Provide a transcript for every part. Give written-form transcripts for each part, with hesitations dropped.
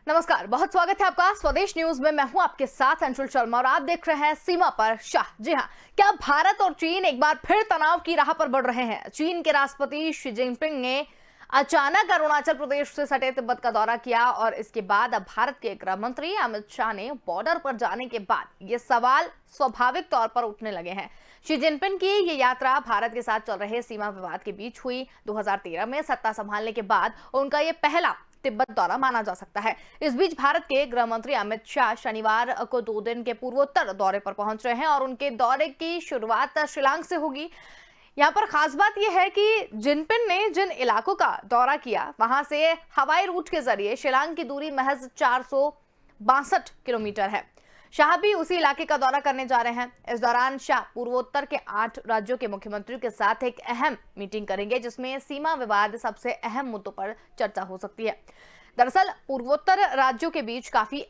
नमस्कार, बहुत स्वागत है आपका स्वदेश न्यूज में। मैं हूं आपके साथ अंशुल शर्मा और आप देख रहे हैं सीमा पर शाह। जी हां, क्या भारत और चीन एक बार फिर तनाव की राह पर बढ़ रहे हैं? चीन के राष्ट्रपति शी जिनपिंग ने अचानक अरुणाचल प्रदेश से सटे तिब्बत का दौरा किया और इसके बाद अब भारत के गृह मंत्री अमित शाह ने बॉर्डर पर जाने के बाद ये सवाल स्वाभाविक तौर पर उठने लगे हैं। शी जिनपिंग की ये यात्रा भारत के साथ चल रहे सीमा विवाद के बीच हुई। 2013 में सत्ता संभालने के बाद उनका ये पहला तिब्बत दौरा माना जा सकता है। इस बीच भारत के गृह मंत्री अमित शाह शनिवार को 2 दिन के पूर्वोत्तर दौरे पर पहुंच रहे हैं और उनके दौरे की शुरुआत शिलांग से होगी। यहाँ पर खास बात यह है कि जिनपिंग ने जिन इलाकों का दौरा किया वहां से हवाई रूट के जरिए शिलांग की दूरी महज 462 किलोमीटर है। शाह भी उसी इलाके का दौरा करने जा रहे हैं। इस दौरान शाह पूर्वोत्तर के 8 राज्यों के मुख्यमंत्रियों के साथ एक अहम मीटिंग करेंगे जिसमें सीमा विवाद सबसे अहम मुद्दों पर चर्चा हो सकती है। दरअसल पूर्वोत्तर राज्यों के बीच काफी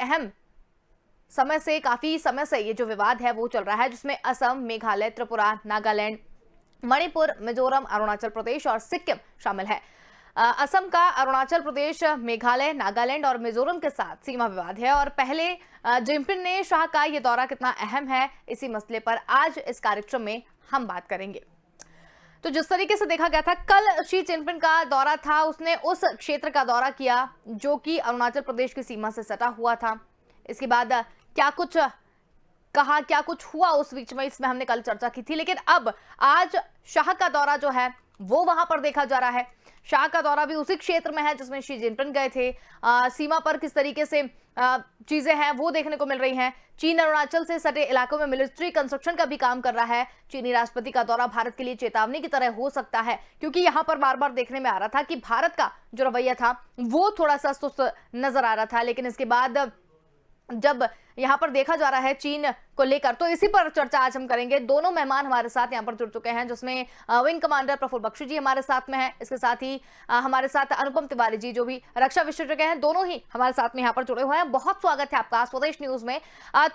समय से ये जो विवाद है वो चल रहा है, जिसमें असम, मेघालय, त्रिपुरा, नागालैंड, मणिपुर, मिजोरम, अरुणाचल प्रदेश और सिक्किम शामिल है। असम का अरुणाचल प्रदेश, मेघालय, नागालैंड और मिजोरम के साथ सीमा विवाद है और पहले जिनपिंग ने शाह का यह दौरा कितना अहम है, इसी मसले पर आज इस कार्यक्रम में हम बात करेंगे। तो जिस तरीके से देखा गया था, कल शी जिनपिंग का दौरा था, उसने उस क्षेत्र का दौरा किया जो कि अरुणाचल प्रदेश की सीमा से सटा हुआ था। इसके बाद क्या कुछ कहा, क्या कुछ हुआ उस बीच में, इसमें हमने कल चर्चा की थी। लेकिन अब आज शाह का दौरा जो है वो वहां पर देखा जा रहा है। शाह का दौरा भी उसी क्षेत्र में है जिसमें शी जिनपिंग गए थे। सीमा पर किस तरीके से चीजें हैं वो देखने को मिल रही हैं। चीन अरुणाचल से सटे इलाकों में मिलिट्री कंस्ट्रक्शन का भी काम कर रहा है। चीनी राष्ट्रपति का दौरा भारत के लिए चेतावनी की तरह हो सकता है, क्योंकि यहां पर बार बार देखने में आ रहा था कि भारत का जो रवैया था वो थोड़ा सा सुस्त नजर आ रहा था। लेकिन इसके बाद जब यहां पर देखा जा रहा है चीन को लेकर, तो इसी पर चर्चा आज हम करेंगे। दोनों मेहमान हमारे साथ यहां पर जुड़ चुके हैं, जिसमें विंग कमांडर प्रफुल्ल बख्शी जी हमारे साथ में हैं। इसके साथ ही हमारे साथ अनुपम तिवारी जी जो भी रक्षा विशेषज्ञ हैं, दोनों ही हमारे साथ में यहां पर जुड़े हुए हैं। बहुत स्वागत है आपका स्वदेश न्यूज में।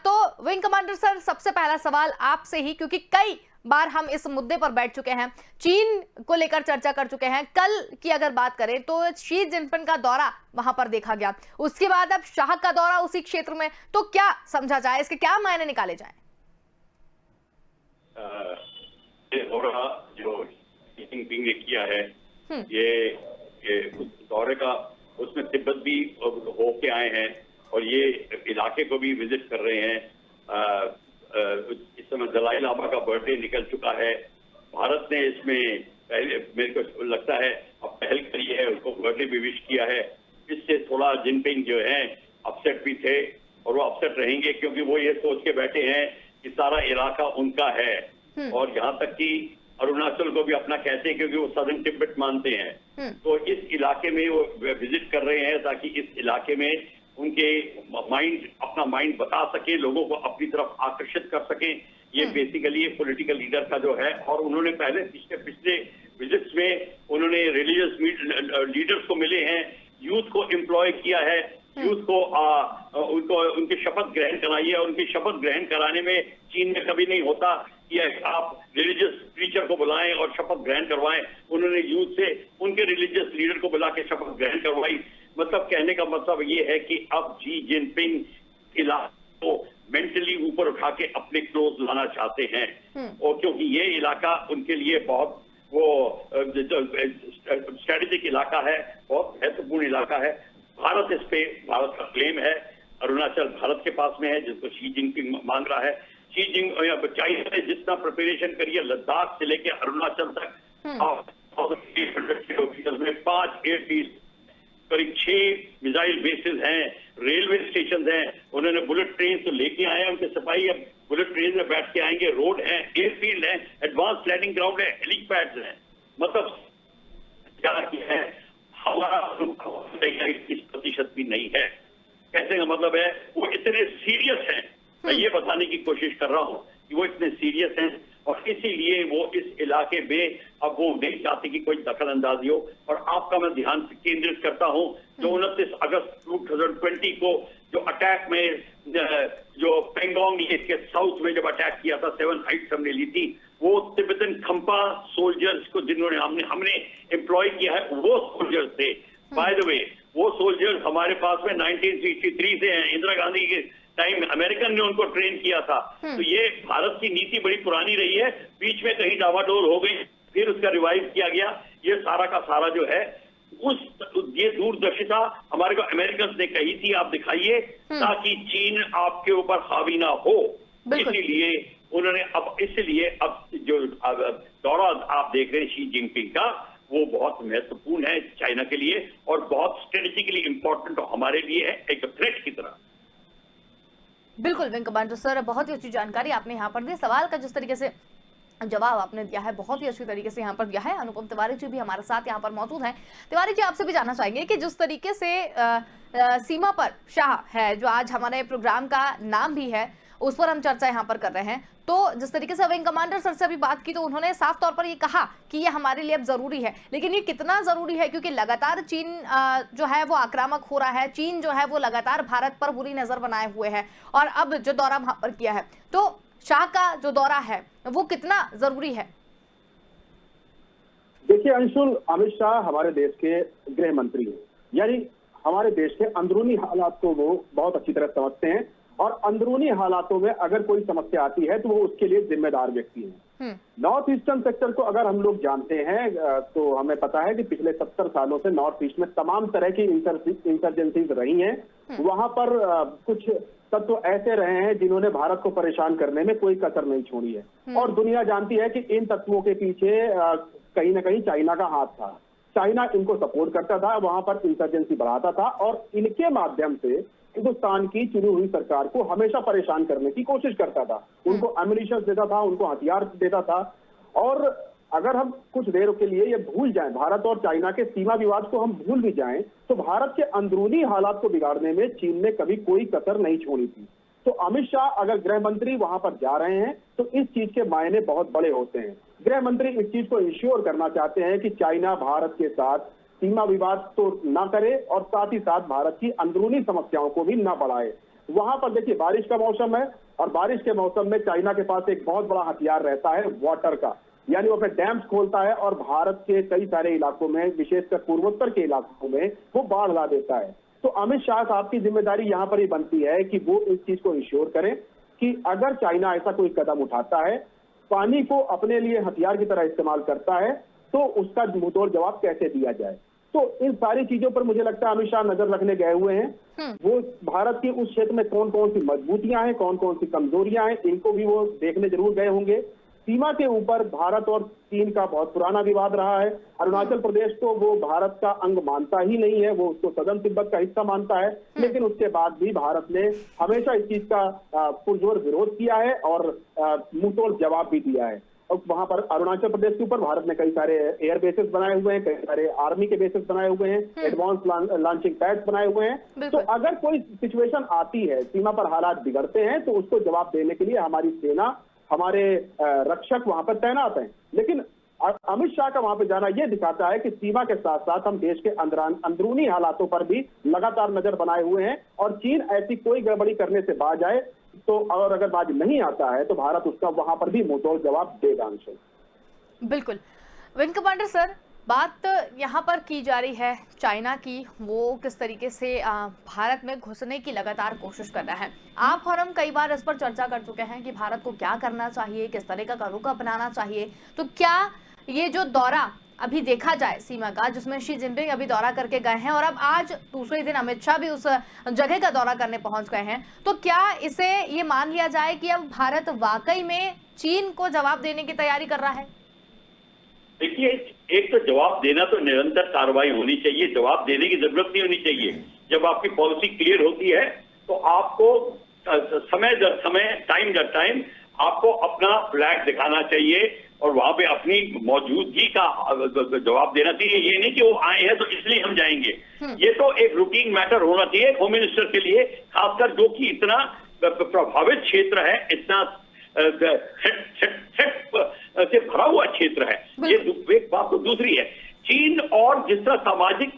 तो विंग कमांडर सर, सबसे पहला सवाल आपसे ही, क्योंकि कई बार हम इस मुद्दे पर बैठ चुके हैं, चीन को लेकर चर्चा कर चुके हैं। कल की अगर बात करें तो शी जिनपिंग का दौरा वहां पर देखा गया, उसके बाद अब शाह का दौरा उसी क्षेत्र में, तो क्या समझा जाए, इसके क्या मायने निकाले जाएं? हो रहा जो जिनपिंग ने किया है ये दौरे का, उसमें तिब्बत भी होके आए हैं और ये इलाके को भी विजिट कर रहे हैं। इस समय दलाई लामा का बर्थडे निकल चुका है। भारत ने इसमें पहले, मेरे को लगता है, अब पहल करी है, उसको बर्थडे भी विश किया है। इससे थोड़ा जिनपिंग जो है अपसेट भी थे और वो अपसेट रहेंगे, क्योंकि वो ये सोच के बैठे हैं कि सारा इलाका उनका है और यहाँ तक कि अरुणाचल को भी अपना कहते हैं, क्योंकि वो सदर्न तिब्बत मानते हैं। तो इस इलाके में वो विजिट कर रहे हैं ताकि इस इलाके में उनके अपना माइंड बता सके, लोगों को अपनी तरफ आकर्षित कर सके। ये बेसिकली एक पॉलिटिकल लीडर का जो है, और उन्होंने पहले पिछले विजिट्स में उन्होंने रिलीजियस लीडर्स को मिले हैं, यूथ को एम्प्लॉय किया है, यूथ को उनकी शपथ ग्रहण कराई है। और उनकी शपथ ग्रहण कराने में चीन में कभी नहीं होता कि आप रिलीजियस टीचर को बुलाएं और शपथ ग्रहण करवाएं। उन्होंने यूथ से उनके रिलीजियस लीडर को बुला के शपथ ग्रहण करवाई। मतलब कहने का मतलब ये है कि अब शी जिनपिंग इलाके को मेंटली ऊपर उठा के अपने क्लोज लाना चाहते हैं, और क्योंकि ये इलाका उनके लिए बहुत वो स्ट्रेटेजिक इलाका है, बहुत महत्वपूर्ण इलाका है। भारत भारत का क्लेम है, अरुणाचल भारत के पास में है, जिसको शी जिनपिंग मांग रहा है। चाइना ने जितना प्रिपरेशन करी है लद्दाख से लेकर अरुणाचल तक, 800 में 5 एयरफील्ड, करीब 6 मिसाइल बेसेस हैं, रेलवे स्टेशन हैं। उन्होंने बुलेट ट्रेन तो लेके आए हैं, उनके सिपाही अब बुलेट ट्रेन में बैठ के आएंगे। रोड है, एयरफील्ड है, एडवांस लैंडिंग ग्राउंड है, हेलीपैड्स हैं। मतलब क्या है, हमारा 30% भी नहीं है। कहने का मतलब है वो इतने सीरियस हैं। मैं ये बताने की कोशिश कर रहा हूँ कि वो इतने सीरियस हैं और इसीलिए वो इस इलाके में अब वो नहीं चाहते कि कोई दखल अंदाजी हो। और आपका मैं ध्यान केंद्रित करता हूँ, जो 29 अगस्त 2020 को जो अटैक में, जो पेंगोंग लेक के साउथ में जब अटैक किया था, 7 हाइट्स हमने ली थी, वो तिब्बतन खंपा सोल्जर्स को जिन्होंने हमने एम्प्लॉय किया है, वो सोल्जर्स थे। बाय द वे, वो सोल्जर्स हमारे पास में 1963 से हैं, इंदिरा गांधी के टाइम अमेरिकन ने उनको ट्रेन किया था। तो ये भारत की नीति बड़ी पुरानी रही है, बीच में कहीं डावाडोल हो गई, फिर उसका रिवाइव किया गया। ये सारा का सारा जो है ये दूरदर्शिता हमारे को अमेरिकन ने कही थी, आप दिखाइए ताकि चीन आपके ऊपर हावी ना हो। इसीलिए उन्होंने इसलिए अब जो दौरा आप देख रहे हैं शी जिनपिंग का, वो बहुत महत्वपूर्ण है चाइना के लिए और बहुत स्ट्रेटेजिकली इंपॉर्टेंट हमारे लिए है, एक थ्रेट की तरह। बिल्कुल विंग कमांडर सर, बहुत ही अच्छी जानकारी आपने यहाँ पर दी। सवाल का जिस तरीके से जवाब आपने दिया है बहुत ही अच्छी तरीके से यहाँ पर दिया है। अनुपम तिवारी जी भी हमारे साथ यहाँ पर मौजूद हैं। तिवारी जी, आपसे भी जानना चाहेंगे कि जिस तरीके से सीमा पर शाह है, जो आज हमारे प्रोग्राम का नाम भी है, उस पर हम चर्चा यहाँ पर कर रहे हैं। तो जिस तरीके से विंग कमांडर सर से अभी बात की तो उन्होंने साफ तौर पर ये कहा कि ये हमारे लिए अब जरूरी है, लेकिन ये कितना जरूरी है, क्योंकि लगातार चीन जो है वो आक्रामक हो रहा है। चीन जो है वो लगातार भारत पर बुरी नजर बनाए हुए है और अब जो दौरा वहां पर किया है, तो शाह का जो दौरा है वो कितना जरूरी है? देखिए अंशुल, अमित शाह हमारे देश के गृह मंत्री हैं, यानी हमारे देश के अंदरूनी हालात को वो बहुत अच्छी तरह समझते हैं और अंदरूनी हालातों में अगर कोई समस्या आती है तो वो उसके लिए जिम्मेदार व्यक्ति हैं। नॉर्थ ईस्टर्न सेक्टर को अगर हम लोग जानते हैं तो हमें पता है कि पिछले 70 सालों से नॉर्थ ईस्ट में तमाम तरह की इंसर्जेंसीज रही हैं। वहां पर कुछ तत्व ऐसे रहे हैं जिन्होंने भारत को परेशान करने में कोई कसर नहीं छोड़ी है और दुनिया जानती है कि इन तत्वों के पीछे कहीं ना कहीं चाइना का हाथ था। चाइना इनको सपोर्ट करता था, वहां पर इंसर्जेंसी बढ़ाता था और इनके माध्यम से हिंदुस्तान की चुनी हुई सरकार को हमेशा परेशान करने की कोशिश करता था। उनको एम्युनिशन देता था, उनको हथियार देता था। और अगर हम कुछ देर के लिए ये भूल जाएं, भारत और चाइना के सीमा विवाद को हम भूल भी जाएं, तो भारत के अंदरूनी हालात को बिगाड़ने में चीन ने कभी कोई कसर नहीं छोड़ी थी। तो अमित शाह अगर गृह मंत्री वहां पर जा रहे हैं तो इस चीज के मायने बहुत बड़े होते हैं। गृह मंत्री इस चीज को इंश्योर करना चाहते हैं कि चाइना भारत के साथ सीमा विवाद तो ना करे और साथ ही साथ भारत की अंदरूनी समस्याओं को भी ना बढ़ाए। वहां पर देखिए बारिश का मौसम है और बारिश के मौसम में चाइना के पास एक बहुत बड़ा हथियार रहता है वाटर का, यानी वो अपने डैम्स खोलता है और भारत के कई सारे इलाकों में, विशेषकर पूर्वोत्तर के इलाकों में वो बाढ़ ला देता है। तो अमित शाह साहब की जिम्मेदारी यहाँ पर ही बनती है कि वो इस चीज को इंश्योर करें कि अगर चाइना ऐसा कोई कदम उठाता है, पानी को अपने लिए हथियार की तरह इस्तेमाल करता है, तो उसका मुंहतोड़ जवाब कैसे दिया जाए। तो इन सारी चीजों पर मुझे लगता है अमित शाह नजर रखने गए हुए हैं। वो भारत के उस क्षेत्र में कौन कौन सी मजबूतियां हैं, कौन कौन सी कमजोरियां हैं, इनको भी वो देखने जरूर गए होंगे। सीमा के ऊपर भारत और चीन का बहुत पुराना विवाद रहा है। अरुणाचल प्रदेश को वो भारत का अंग मानता ही नहीं है, वो उसको सदन तिब्बत का हिस्सा मानता है, लेकिन उसके बाद भी भारत ने हमेशा इस चीज का पुरजोर विरोध किया है और मुंहतोड़ जवाब भी दिया है। और वहां पर अरुणाचल प्रदेश के ऊपर भारत ने कई सारे एयर बेसेस बनाए हुए हैं, कई सारे आर्मी के बेसेस बनाए हुए हैं, एडवांस लॉन्चिंग पैड्स बनाए हुए हैं। तो अगर कोई सिचुएशन आती है, सीमा पर हालात बिगड़ते हैं, तो उसको जवाब देने के लिए हमारी सेना, हमारे रक्षक वहां पर तैनात हैं। लेकिन अमित शाह का वहां पर जाना यह दिखाता है कि सीमा के साथ साथ हम देश के अंदरूनी हालातों पर भी लगातार नजर बनाए हुए हैं और चीन ऐसी कोई गड़बड़ी करने से बाज आए तो, और अगर बाज नहीं आता है तो भारत उसका वहां पर भी मुंहतोड़ जवाब देगा। बिल्कुल विंग कमांडर सर, बात यहाँ पर की जा रही है चाइना की, वो किस तरीके से भारत में घुसने की लगातार कोशिश कर रहा है। आप और हम कई बार इस पर चर्चा कर चुके हैं कि भारत को क्या करना चाहिए, किस तरह का रुख अपनाना चाहिए। तो क्या ये जो दौरा अभी देखा जाए सीमा का, जिसमें शी जिनपिंग अभी दौरा करके गए हैं और अब आज दूसरे दिन अमित शाह भी उस जगह का दौरा करने पहुंच गए हैं, तो क्या इसे ये मान लिया जाए कि अब भारत वाकई में चीन को जवाब देने की तैयारी कर रहा है? देखिए, एक तो जवाब देना तो निरंतर कार्रवाई होनी चाहिए, जवाब देने की जरूरत नहीं होनी चाहिए। जब आपकी पॉलिसी क्लियर होती है तो आपको समय दर समय, टाइम दर टाइम आपको अपना फ्लैग दिखाना चाहिए और वहां पे अपनी मौजूदगी का जवाब देना चाहिए। ये नहीं कि वो आए हैं तो इसलिए हम जाएंगे। ये तो एक रूटीन मैटर होना चाहिए होम मिनिस्टर के लिए, खासकर जो कि इतना प्रभावित क्षेत्र है, इतना से भरा हुआ क्षेत्र है। ये एक बात तो दूसरी है, चीन और जिस तरह सामाजिक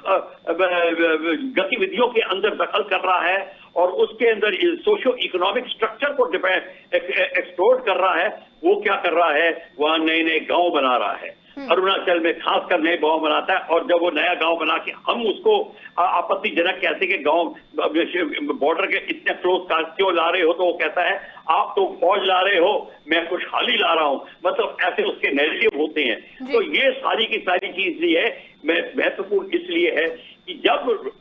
गतिविधियों के अंदर दखल कर रहा है और उसके अंदर सोशो इकोनॉमिक स्ट्रक्चर को एक्सप्लोर कर रहा है, वो क्या कर रहा है, वहां नए नए गांव बना रहा है। अरुणाचल में खासकर नए गांव बनाता है, और जब वो नया गांव बना के हम उसको आपत्तिजनक कहते कि गांव बॉर्डर के इतने क्लोज क्यों ला रहे हो, तो वो कहता है आप तो फौज ला रहे हो, मैं खुशहाली ला रहा हूं, मतलब ऐसे उसके नैरेटिव होते हैं। तो ये सारी की सारी चीज ये है महत्वपूर्ण इसलिए है कि जब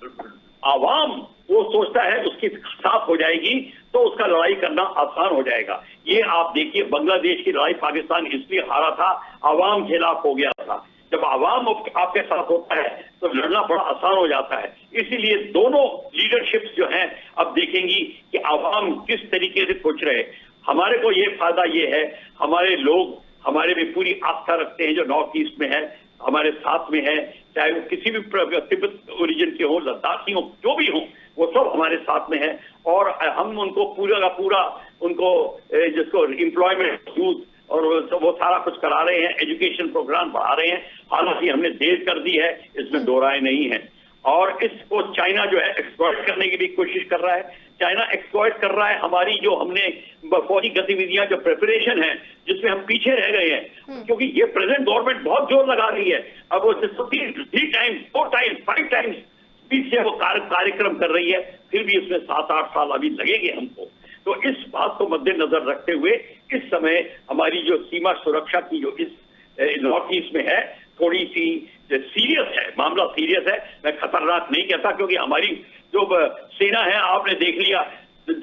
आवाम वो सोचता है उसकी साफ हो जाएगी तो उसका लड़ाई करना आसान हो जाएगा। ये आप देखिए बांग्लादेश की लड़ाई पाकिस्तान इसलिए हारा था, आवाम खिलाफ हो गया था। जब आवाम आपके साथ होता है तो लड़ना बड़ा आसान हो जाता है। इसीलिए दोनों लीडरशिप्स जो हैं अब देखेंगी कि आवाम किस तरीके से सोच रहे हैं। हमारे को ये फायदा ये है, हमारे लोग हमारे में पूरी आस्था रखते हैं, जो नॉर्थ ईस्ट में है हमारे साथ में है, चाहे वो किसी भी तिब्बत ओरिजिन के हो, लद्दाखी हो, जो भी हो, वो सब हमारे साथ में है। और हम उनको पूरा का पूरा उनको जिसको एम्प्लॉयमेंट यूथ और वो सारा कुछ करा रहे हैं, एजुकेशन प्रोग्राम बढ़ा रहे हैं। हालांकि हमने देर कर दी है, इसमें दो राय नहीं है। और इसको चाइना जो है एक्सप्लॉइट करने की भी कोशिश कर रहा है। चाइना एक्सप्लॉइट कर रहा है हमारी जो हमने फौजी गतिविधियां, जो प्रिपरेशन है जिसमें हम पीछे रह गए हैं, क्योंकि ये प्रेजेंट गवर्नमेंट बहुत जोर लगा रही है। अब वो 3 टाइम्स 4 टाइम्स 5 टाइम्स स्पीड से वो कार्यक्रम कर रही है, फिर भी इसमें 7-8 साल अभी लगेंगे हमको। तो इस बात को मद्देनजर रखते हुए इस समय हमारी जो सीमा सुरक्षा की जो इस नॉर्थ ईस्ट में है थोड़ी सी सीरियस है, मामला सीरियस है। मैं खतरनाक नहीं कहता, क्योंकि हमारी जो सेना है आपने देख लिया,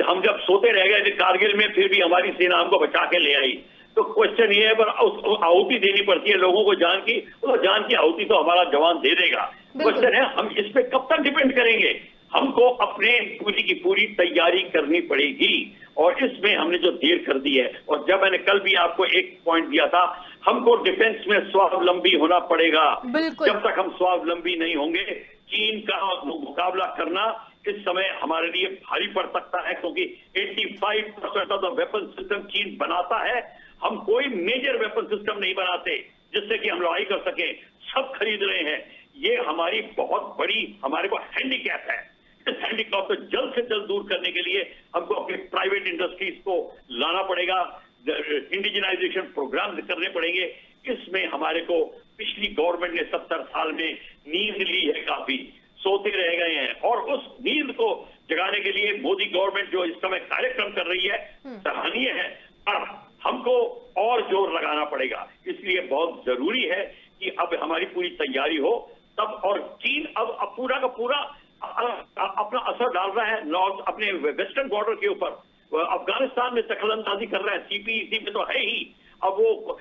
हम जब सोते रह गए थे कारगिल में, फिर भी हमारी सेना हमको बचा के ले आई। तो क्वेश्चन ये है, पर आहुति देनी पड़ती है लोगों को जान की, तो जान की आहुति तो हमारा जवान दे देगा। क्वेश्चन है हम इस पे कब तक डिपेंड करेंगे। हमको अपने पूरी की पूरी तैयारी करनी पड़ेगी, और इसमें हमने जो देर कर दी है। और जब मैंने कल भी आपको एक पॉइंट दिया था, हमको डिफेंस में स्वावलंबी होना पड़ेगा। जब तक हम स्वावलंबी नहीं होंगे, चीन का मुकाबला करना इस समय हमारे लिए भारी पड़ सकता है, क्योंकि 85% ऑफ द वेपन सिस्टम चीन बनाता है। हम कोई मेजर वेपन सिस्टम नहीं बनाते जिससे कि हम लड़ाई कर सके, सब खरीद रहे हैं। ये हमारी बहुत बड़ी हमारे को हैंडीकैप है। इस हैंडीकैप को जल्द से जल्द दूर करने के लिए हमको अपने प्राइवेट इंडस्ट्रीज को लाना पड़ेगा, इंडिजिनाइजेशन प्रोग्राम करने पड़ेंगे। इसमें हमारे को पिछली गवर्नमेंट ने 70 साल में नींद ली है, काफी सोते रह गए हैं, और उस नींद को जगाने के लिए मोदी गवर्नमेंट जो इस समय कार्यक्रम कर रही है सराहनीय है, पर हमको और जोर लगाना पड़ेगा। इसलिए बहुत जरूरी है कि अब हमारी पूरी तैयारी हो तब। और चीन अब पूरा का पूरा अपना असर डाल रहा है नॉर्थ अपने वेस्टर्न बॉर्डर के ऊपर। अफगानिस्तान में दखलंदाजी कर रहा है, सीपीईसी में तो है ही। अब वो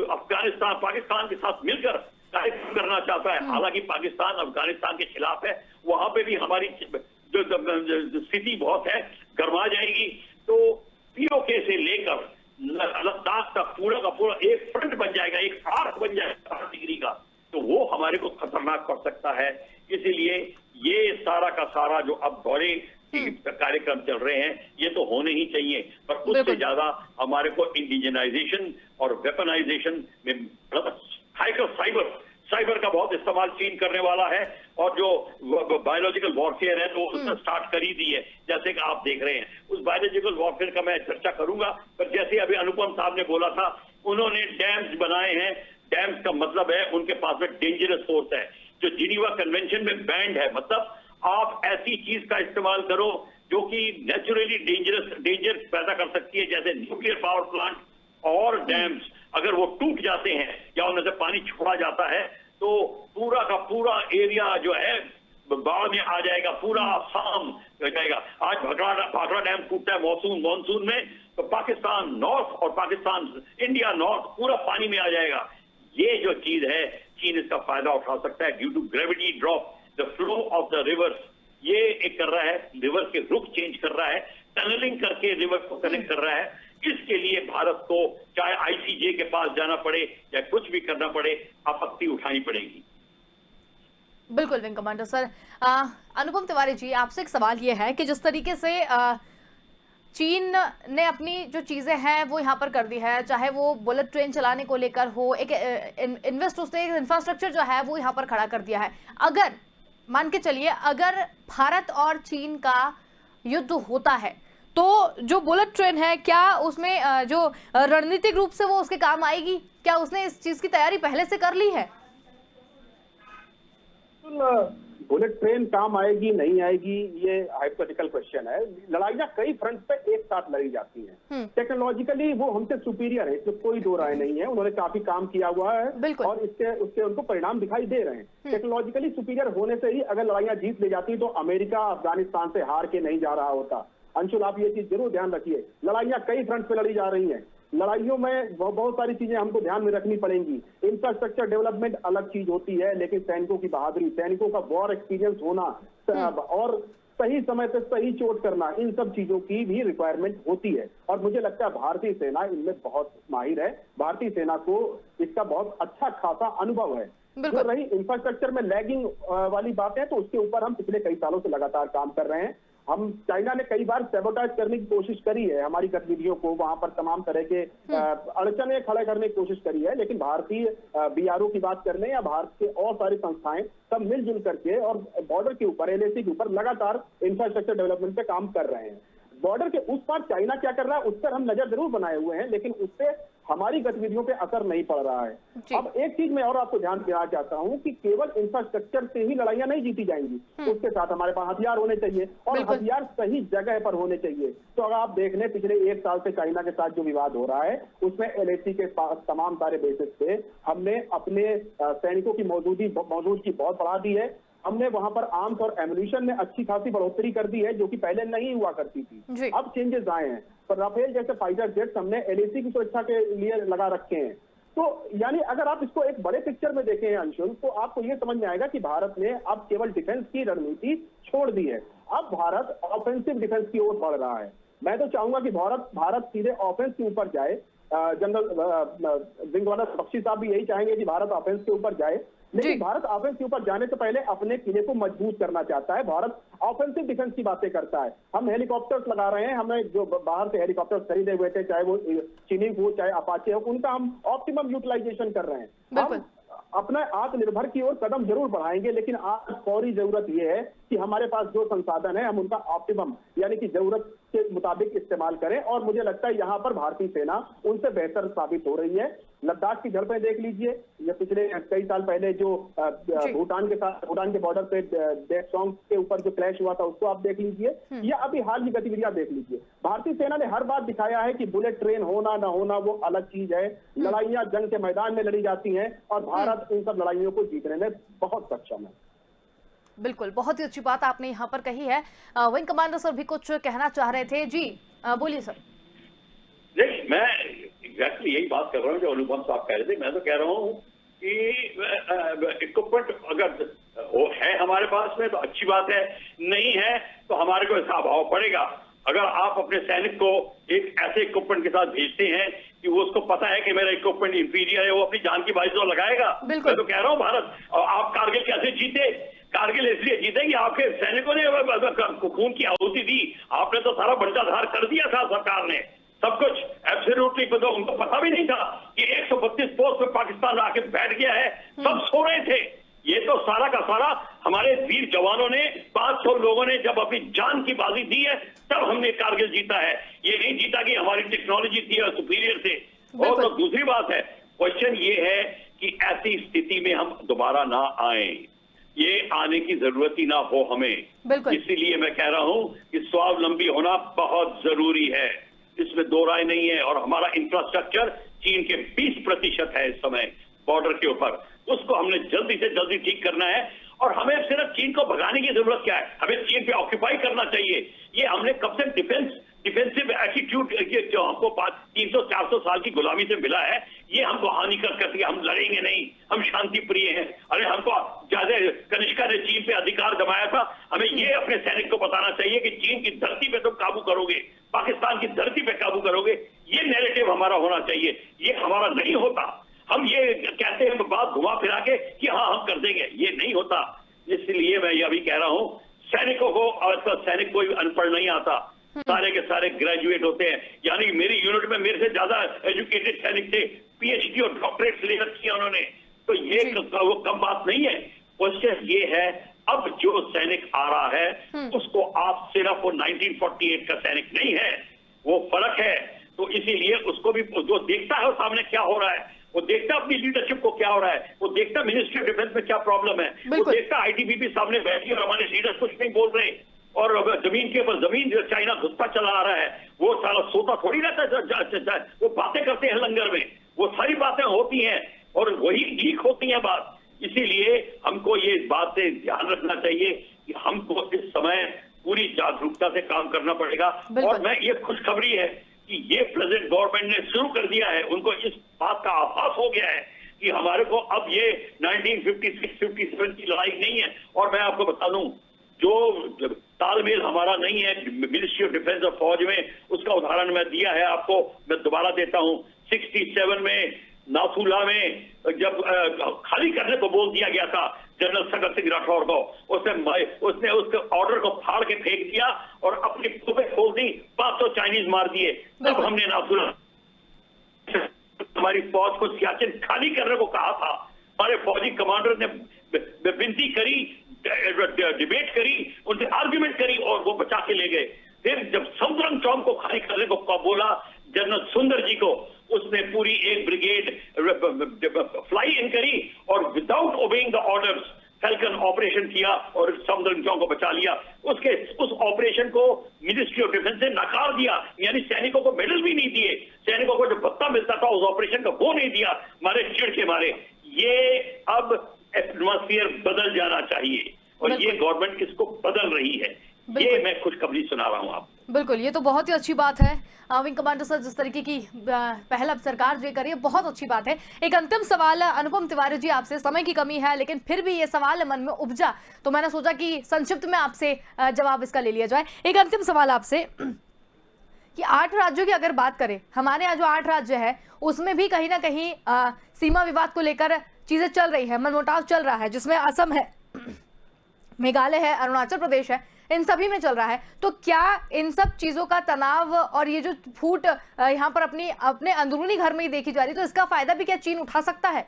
अफगानिस्तान पाकिस्तान के साथ मिलकर कार्यक्रम करना चाहता है। हालांकि पाकिस्तान अफगानिस्तान के खिलाफ है, वहां पे भी हमारी जो स्थिति बहुत है गर्मा जाएगी। तो पीओके से लेकर लद्दाख का पूरा एक फ्रंट बन जाएगा, एक आर्क बन जाएगा 60 डिग्री का, तो वो हमारे को खतरनाक कर सकता है। इसीलिए ये सारा का सारा जो अब दौरे कार्यक्रम चल रहे हैं, ये तो होने ही चाहिए, पर उससे ज्यादा हमारे को इंडिजिनाइजेशन और वेपनाइजेशन में साइबर का बहुत इस्तेमाल चीन करने वाला है। और जो बायोलॉजिकल वॉरफेयर है तो उसने स्टार्ट कर ही दी है, जैसे कि आप देख रहे हैं। उस बायोलॉजिकल वॉरफेयर का मैं चर्चा करूंगा, पर जैसे अभी अनुपम साहब ने बोला था, उन्होंने डैम्स बनाए हैं। डैम्स का मतलब है उनके पास में डेंजरस फोर्स है, जो जिनीवा कन्वेंशन में बैंड है। मतलब आप ऐसी चीज का इस्तेमाल करो जो कि नेचुरली डेंजर पैदा कर सकती है, जैसे न्यूक्लियर पावर प्लांट और डैम्स। अगर वो टूट जाते हैं या उनमें से पानी छोड़ा जाता है तो पूरा का पूरा एरिया जो है बाढ़ में आ जाएगा, पूरा आसाम हो जाएगा। आज भाखड़ा डैम टूटता है मॉनसून में, तो पाकिस्तान नॉर्थ और पाकिस्तान इंडिया नॉर्थ पूरा पानी में आ जाएगा। ये जो चीज है चीन इसका फायदा उठा सकता है। Due to gravity drop the flow of the rivers, ये एक कर रहा है, रिवर के रुख चेंज कर रहा है, टनलिंग करके रिवर को कनेक्ट कर रहा है। इसके लिए भारत को चाहे आईसीजे के पास जाना पड़े या कुछ भी करना पड़े, आपत्ति उठानी पड़ेगी। बिल्कुल विंग कमांडर सर। अनुपम तिवारी जी, आपसे एक सवाल ये है कि जिस तरीके से चीन ने अपनी जो चीज़ें हैं वो यहाँ पर कर दी है, चाहे वो बुलेट ट्रेन चलाने को लेकर हो, एक इंफ्रास्ट्रक्चर जो है वो यहाँ पर खड़ा कर दिया है। अगर मान के चलिए अगर भारत और चीन का युद्ध होता है तो जो बुलेट ट्रेन है, क्या उसमें जो रणनीतिक रूप से वो उसके काम आएगी? क्या उसने इस चीज की तैयारी पहले से कर ली है? बुलेट ट्रेन काम आएगी नहीं आएगी, ये हाइपोथेटिकल क्वेश्चन है। लड़ाइयाँ कई फ्रंट पे एक साथ लड़ी जाती हैं। टेक्नोलॉजिकली वो हमसे सुपीरियर है, इसमें कोई दो राय नहीं है। उन्होंने काफी काम किया हुआ है और उसके उनको परिणाम दिखाई दे रहे हैं। टेक्नोलॉजिकली सुपीरियर होने से ही अगर लड़ाइयाँ जीत ले जाती तो अमेरिका अफगानिस्तान से हार के नहीं जा रहा होता। अंशुल, आप ये चीज जरूर ध्यान रखिए, लड़ाइयाँ कई फ्रंट पे लड़ी जा रही हैं। लड़ाइयों में बहुत सारी चीजें हमको ध्यान में रखनी पड़ेंगी। इंफ्रास्ट्रक्चर डेवलपमेंट अलग चीज होती है, लेकिन सैनिकों की बहादुरी, सैनिकों का वॉर एक्सपीरियंस होना और सही समय पे सही चोट करना, इन सब चीजों की भी रिक्वायरमेंट होती है। और मुझे लगता है भारतीय सेना इनमें बहुत माहिर है। भारतीय सेना को इसका बहुत अच्छा खासा अनुभव है। जो रही इंफ्रास्ट्रक्चर में लैगिंग वाली बात है, तो उसके ऊपर हम पिछले कई सालों से लगातार काम कर रहे हैं। हम चाइना ने कई बार सैबोटाज करने की कोशिश करी है हमारी गतिविधियों को, वहां पर तमाम तरह के अड़चने खड़े करने की कोशिश करी है, लेकिन भारतीय बीआरओ की बात कर लें या भारत के और सारी संस्थाएं सब मिलजुल करके और बॉर्डर के ऊपर, एलएसी के ऊपर लगातार इंफ्रास्ट्रक्चर डेवलपमेंट पे काम कर रहे हैं। बॉर्डर के उस पार चाइना क्या कर रहा है उस पर हम नजर जरूर बनाए हुए हैं, लेकिन उससे हमारी गतिविधियों पे असर नहीं पड़ रहा है। अब एक चीज मैं और आपको ध्यान दिलाना चाहता हूं कि केवल इंफ्रास्ट्रक्चर से ही लड़ाइयां नहीं जीती जाएंगी, उसके साथ हमारे पास हथियार होने चाहिए और हथियार सही जगह पर होने चाहिए। तो अगर आप देख लें पिछले एक साल से चाइना के साथ जो विवाद हो रहा है, उसमें एलएसी के तमाम सारे बेसिस पे हमने अपने सैनिकों की मौजूदगी बहुत बढ़ा दी है। हमने वहां पर आर्म्स और एम्युनिशन में अच्छी खासी बढ़ोतरी कर दी है, जो कि पहले नहीं हुआ करती थी। अब चेंजेस आए हैं, पर राफेल जैसे फाइटर जेट्स हमने एलएसी की सुरक्षा के लिए लगा रखे हैं। तो यानी अगर आप इसको एक बड़े पिक्चर में देखें अंशुल, तो आपको ये समझ में आएगा कि भारत ने अब केवल डिफेंस की रणनीति छोड़ दी है। अब भारत ऑफेंसिव डिफेंस की ओर बढ़ रहा है। मैं तो चाहूंगा कि भारत सीधे ऑफेंस के ऊपर जाए। जनरल विंग कमांडर बख्शी साहब भी यही चाहेंगे कि भारत ऑफेंस के ऊपर जाए, लेकिन भारत ऑफेंस के ऊपर जाने से पहले अपने किले को मजबूत करना चाहता है। भारत ऑफेंसिव डिफेंस की बातें करता है। हम हेलीकॉप्टर्स लगा रहे हैं, हमें जो बाहर से हेलीकॉप्टर्स खरीदे हुए थे, चाहे वो चीनिंग हो चाहे अपाचे हो, उनका हम ऑप्टिमम यूटिलाइजेशन कर रहे हैं। हम अपना आत्मनिर्भर की ओर कदम जरूर बढ़ाएंगे, लेकिन आज फौरी जरूरत यह है कि हमारे पास जो संसाधन है हम उनका ऑप्टिमम यानी कि जरूरत के मुताबिक इस्तेमाल करें। और मुझे लगता है यहाँ पर भारतीय सेना उनसे बेहतर साबित हो रही है। लद्दाख की झड़पें देख लीजिए, ये पिछले कई साल पहले जो भूटान के बॉर्डर पे डेक्सोंग के ऊपर जो क्लैश हुआ था, उसको आप देख लीजिए, या अभी हाल की गतिविधियां देख लीजिए। भारतीय सेना ने हर बार दिखाया है कि बुलेट ट्रेन होना ना होना वो अलग चीज है। लड़ाइयां जंग के मैदान में लड़ी जाती हैं और भारत इन सब लड़ाइयों को जीतने में बहुत सक्षम है। बिल्कुल, बहुत ही अच्छी बात आपने यहाँ पर कही है। विंग कमांडर सर भी कुछ कहना चाह रहे थे। जी बोलिए सर। देखिए, मैं एग्जैक्टली यही बात कर रहा हूँ जो अनुपम साहब कह रहे थे। मैं तो कह रहा हूँ कि इक्विपमेंट अगर वो है हमारे पास में तो अच्छी बात है, नहीं है तो हमारे को इसका अभाव पड़ेगा। अगर आप अपने सैनिक को एक ऐसे इक्विपमेंट के साथ भेजते हैं कि वो उसको पता है कि मेरा इक्विपमेंट इंफीरियर है, वो अपनी जान की बाजी तो लगाएगा। मैं तो कह रहा हूँ भारत, और आप कारगिल कैसे जीते? कारगिल इसलिए जीते कि आपके सैनिकों ने खून की आहुति दी। आपने तो सारा बंटाधार कर दिया था सरकार ने, सब कुछ एब्सोल्युटली। तो उनको पता भी नहीं था कि 132 पोस्ट पे पाकिस्तान आके बैठ गया है, सब सो रहे थे। ये तो सारा का सारा हमारे वीर जवानों ने, 500 लोगों ने जब अपनी जान की बाजी दी है, तब हमने कारगिल जीता है। ये नहीं जीता कि हमारी टेक्नोलॉजी थी और सुपीरियर थे। और तो दूसरी बात है, क्वेश्चन ये है कि ऐसी स्थिति में हम दोबारा ना आए, ये आने की जरूरत ही ना हो हमें। इसीलिए मैं कह रहा हूं कि स्वावलंबी होना बहुत जरूरी है, इसमें दो राय नहीं है। और हमारा इंफ्रास्ट्रक्चर चीन के 20% है इस समय बॉर्डर के ऊपर, उसको हमने जल्दी से जल्दी ठीक करना है। और हमें सिर्फ चीन को भगाने की जरूरत क्या है, हमें चीन पे ऑक्यूपाई करना चाहिए। ये हमने कब से डिफेंसिव एटीट्यूड जो हमको 300-400 साल की गुलामी से मिला है, ये हमको हानिकर करती है। हम लड़ेंगे नहीं, हम शांति प्रिय हैं। अरे हमको ज्यादा कनिष्का ने चीन पे अधिकार जमाया था, हमें ये अपने सैनिक को बताना चाहिए कि चीन की धरती पे तुम काबू करोगे, पाकिस्तान की धरती पे काबू करोगे। ये नैरेटिव हमारा होना चाहिए, ये हमारा नहीं होता। हम ये कहते हैं बात घुमा फिरा के कि हाँ हम कर देंगे, ये नहीं होता। इसलिए मैं ये अभी कह रहा हूँ, सैनिकों को, और सैनिक कोई अनपढ़ नहीं आता, सारे के सारे ग्रेजुएट होते हैं। यानी मेरी यूनिट में मेरे से ज्यादा एजुकेटेड सैनिक थे, पीएचडी और डॉक्टरेट ले रखी है उन्होंने। तो ये वो कम बात नहीं है। क्वेश्चन ये है अब जो सैनिक आ रहा है उसको आप सिर्फ वो 1948 का सैनिक नहीं है, वो फर्क है। तो इसीलिए उसको भी जो देखता है सामने क्या हो रहा है, वो देखता अपनी लीडरशिप को क्या हो रहा है, वो देखता मिनिस्ट्री ऑफ डिफेंस में क्या प्रॉब्लम है, वो देखता आईटीबीपी सामने बैठी और हमारे लीडर्स कुछ नहीं बोल रहे और जमीन के ऊपर जमीन जो चाइना घुसता चला आ रहा है, वो साला सोता थोड़ी रहता है, वो बातें करते हैं लंगर में, वो सारी बातें होती हैं और वही लीक होती हैं बात। इसीलिए हमको ये बात से ध्यान रखना चाहिए कि हमको इस समय पूरी जागरूकता से काम करना पड़ेगा। और मैं ये खुशखबरी है कि ये प्रेजेंट गवर्नमेंट ने शुरू कर दिया है, उनको इस बात का आभास हो गया है कि हमारे को अब ये 1956-57 की लड़ाई नहीं है। और मैं आपको बता दूं, जो तालमेल हमारा नहीं है मिनिस्ट्री ऑफ डिफेंस और फौज में, उसका उदाहरण मैं दिया है आपको, मैं दोबारा देता हूं। 67 में नाथुला में जब खाली करने को बोल दिया गया था जनरल सकत सिंह राठौर को, उसने उसके ऑर्डर को फाड़ के फेंक दिया और अपनी तोपें खोल दी, 500 चाइनीज मार दिए। तब हमने नाथुला हमारी फौज को सियाचिन खाली करने को कहा था। हमारे फौजी कमांडर ने विनती करी, डिबेट करी, उनसे आर्ग्यूमेंट करी और वो बचा के ले गए। फिर जब समुद्रम चौक को खाली करने को बोला जनरल सुंदर जी को, उसने पूरी एक ब्रिगेड फ्लाई इन करी और without obeying the orders falcon operation किया और समुद्रम चौक को बचा लिया। उस ऑपरेशन को मिनिस्ट्री ऑफ डिफेंस ने नकार दिया, यानी सैनिकों को मेडल भी नहीं दिए, सैनिकों को जो भत्ता मिलता था उस ऑपरेशन का वो नहीं दिया, मारे चिढ़ के मारे। ये अब एटमॉस्फेयर बदल जाना चाहिए और ये गवर्नमेंट किसको बदल रही है, ये मैं खुशखबरी सुना रहा हूँ आप। बिल्कुल, ये तो बहुत ही अच्छी बात है विंग कमांडर सर, जिस तरीके की पहल अब सरकार जो कर रही है, बहुत अच्छी बात है। एक अंतिम सवाल अनुपम तिवारी जी आपसे, समय की कमी है लेकिन फिर भी ये सवाल मन में उपजा तो मैंने सोचा कि संक्षिप्त में आपसे जवाब इसका ले लिया जाए। एक अंतिम सवाल आपसे कि 8 राज्यों की अगर बात करें, हमारे यहाँ जो 8 राज्य है उसमें भी कहीं ना कहीं सीमा विवाद को लेकर चीजें चल रही है, मनमुटाव चल रहा है, जिसमें असम है, मेघालय है, अरुणाचल प्रदेश है, इन सभी में चल रहा है। तो क्या इन सब चीजों का तनाव और ये जो फूट यहाँ पर अपने अंदरूनी घर में ही देखी जा रही है, तो इसका फायदा भी क्या चीन उठा सकता है?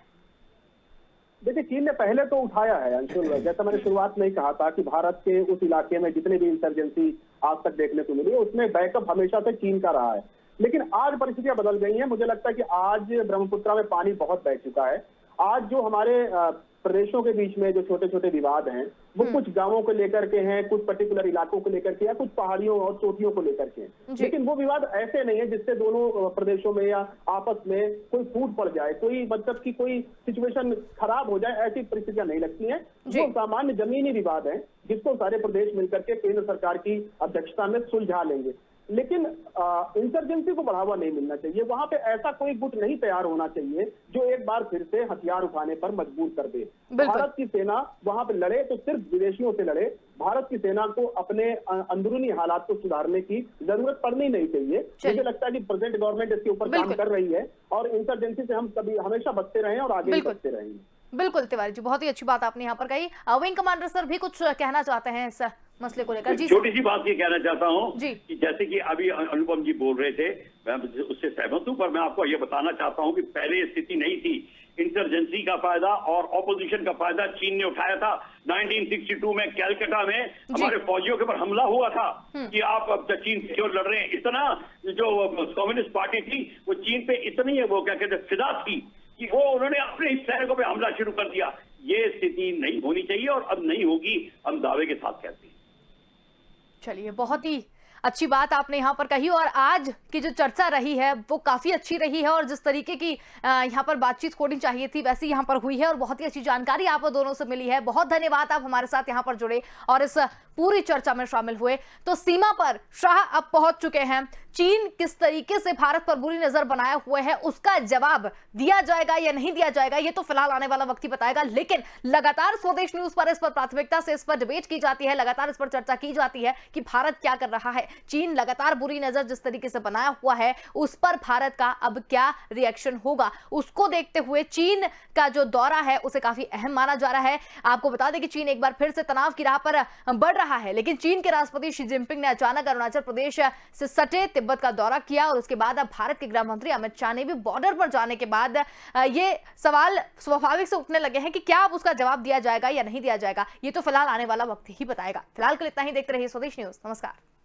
देखिए, चीन ने पहले तो उठाया है अंशुल, जैसा मैंने शुरुआत में ही कहा था कि भारत के उस इलाके में जितने भी इंसर्जेंसी आज तक देखने को मिली, उसमें बैकअप हमेशा से चीन का रहा है। लेकिन आज परिस्थितियां बदल गई हैं। मुझे लगता है कि आज ब्रह्मपुत्रा में पानी बहुत बह चुका है। आज जो हमारे प्रदेशों के बीच में जो छोटे छोटे विवाद हैं, वो कुछ गांवों को लेकर के हैं, कुछ पर्टिकुलर इलाकों को लेकर के या कुछ पहाड़ियों और चोटियों को लेकर के हैं। लेकिन वो विवाद ऐसे नहीं है जिससे दोनों प्रदेशों में या आपस में कोई फूट पड़ जाए, कोई मतलब की कोई सिचुएशन खराब हो जाए, ऐसी परिस्थितियां नहीं लगती हैं। वो सामान्य जमीनी विवाद है जिसको सारे प्रदेश मिलकर के केंद्र सरकार की अध्यक्षता में सुलझा लेंगे। लेकिन इंसर्जेंसी को बढ़ावा नहीं मिलना चाहिए। वहां पे ऐसा कोई गुट नहीं तैयार होना चाहिए जो एक बार फिर से हथियार उठाने पर मजबूर कर दे। भारत की सेना वहां पे लड़े तो सिर्फ विदेशियों से लड़े। भारत की सेना को अपने अंदरूनी हालात को सुधारने की जरूरत पड़नी नहीं चाहिए। मुझे लगता है कि प्रेजेंट गवर्नमेंट इसके ऊपर काम कर रही है और इंसर्जेंसी से हम कभी हमेशा बचते रहे और आगे भी बचते रहेंगे। बिल्कुल तिवारी जी, बहुत ही अच्छी बात आपने यहाँ पर कही। विंग कमांडर सर भी कुछ कहना चाहते हैं इस मसले को लेकर? जी, छोटी सी बात ये कहना चाहता हूँ कि जैसे कि अभी अनुपम जी बोल रहे थे, मैं उससे सहमत हूँ, पर मैं आपको ये बताना चाहता हूँ कि पहले स्थिति नहीं थी। इंसर्जेंसी का फायदा और ऑपोजिशन का फायदा चीन ने उठाया था। 1962 में कैलकाटा में हमारे फौजियों के ऊपर हमला हुआ था कि आप अब चीन से क्यों लड़ रहे हैं। इतना जो कम्युनिस्ट पार्टी थी वो चीन पे इतनी वो क्या कहते फिदा थी कि वो उन्होंने अपने ही सैनिकों पे हमला शुरू कर दिया। ये स्थिति नहीं होनी चाहिए और अब नहीं होगी, हम दावे के साथ कहते हैं। चलिए, बहुत ही अच्छी बात आपने यहाँ पर कही और आज की जो चर्चा रही है वो काफी अच्छी रही है और जिस तरीके की यहाँ पर बातचीत होनी चाहिए थी वैसी यहाँ पर हुई है और बहुत ही अच्छी जानकारी आप दोनों से मिली है। बहुत धन्यवाद, आप हमारे साथ यहाँ पर जुड़े और इस पूरी चर्चा में शामिल हुए। तो सीमा पर शाह अब पहुंच चुके हैं। चीन किस तरीके से भारत पर बुरी नजर बनाए हुए है उसका जवाब दिया जाएगा या नहीं दिया जाएगा ये तो फिलहाल आने वाला वक्त ही बताएगा। लेकिन लगातार स्वदेश न्यूज पर इस पर प्राथमिकता से इस पर डिबेट की जाती है, लगातार इस पर चर्चा की जाती है कि भारत क्या कर रहा है। चीन लगातार बुरी नजर जिस तरीके से बनाया हुआ है, उस पर भारत का अब क्या रिएक्शन होगा, उसको देखते हुए चीन का जो दौरा है उसे काफी अहम माना जा रहा है। आपको बता दें कि चीन एक बार फिर से तनाव की राह पर बढ़ रहा है, लेकिन चीन के राष्ट्रपति शी जिनपिंग ने अचानक अरुणाचल प्रदेश से सटे तिब्बत का दौरा किया और उसके बाद अब भारत के गृह मंत्री अमित शाह ने भी बॉर्डर पर जाने के बाद ये सवाल स्वाभाविक से उठने लगे हैं कि क्या अब उसका जवाब दिया जाएगा या नहीं दिया जाएगा। ये तो फिलहाल आने वाला वक्त ही बताएगा। फिलहाल के लिए इतना ही। देखते रहिए स्वदेश न्यूज। नमस्कार।